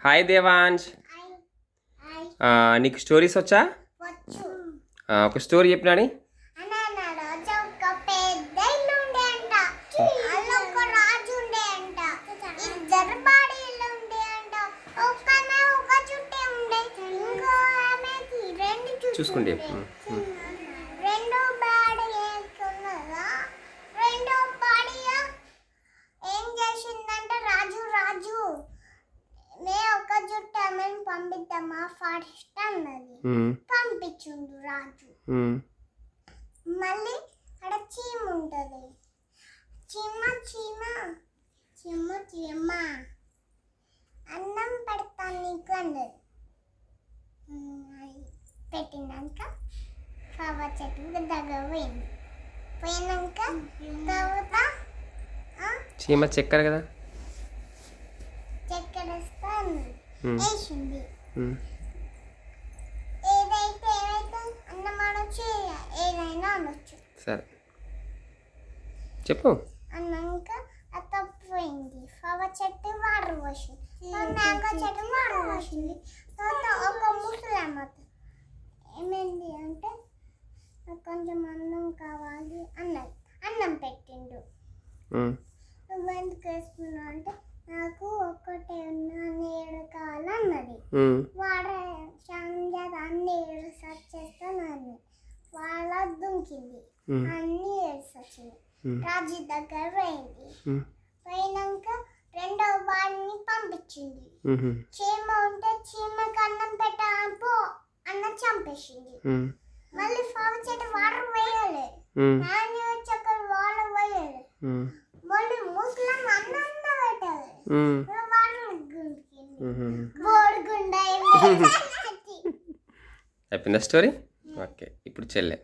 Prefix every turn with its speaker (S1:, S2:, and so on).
S1: Hi Devansh. నీకు stories వచ్చా? ఒక స్టోరీ చెప్పినాడి. చూసుకుంటే
S2: పంపిద్దామా ఫారెస్ట్ అన్నది. పంపించుండు రాజు. మళ్ళీ అక్కడ చీమ ఉంటది. చీమ చీమ చీమ చీమ అన్నం పెడతాను నీకు అన్నది. పెట్టినాక ఫ్లవర్ చెట్టు దగ్గర పోయింది. పోయినాక తర్వాత
S1: చీమ చక్కెర కదా,
S2: చక్కెర వేస్తా వేసింది. ఏదైతే ఏమైతే అన్నం అనొచ్చు, ఏదైనా అనొచ్చు.
S1: సరే చెప్పు.
S2: అన్నాక అది తప్పిపోయింది. ఫ్లవర్ చెట్టు వాటర్ పోసింది. మ్యాంగో చెట్టు వాటర్ పోసింది. తర్వాత ఒక ముసలమ్మ ఏమైంది అంటే నాకు కొంచెం అన్నం కావాలి అన్నది. అన్నం పెట్టిండు. నువ్వు ఎందుకు వేసుకున్నావు అంటే నాకు ఒక్కటే నీళ్ళు కావాలన్నది. వాడు అన్ని ఏడు సర్చ్ చేస్తానని వాళ్ళ దుంకింది. అన్ని ఏడు వచ్చింది. రాజు దగ్గర పోయింది. పోయినాక రెండో వాడిని పంపించింది. చీమ ఉంటే చీమకి అన్నం పెట్టాపో అన్న చంపేసింది. మళ్ళీ ఫ్లవర్ చెట్టు వాటర్ పోయాలి. నాని వచ్చి అక్కడ వాటర్ పోయాలి. మళ్ళీ ముసలమ్మ అన్నం పెట్టాలి.
S1: అయిపోయిందా స్టోరీ? ఓకే, ఇప్పుడు చెల్లె.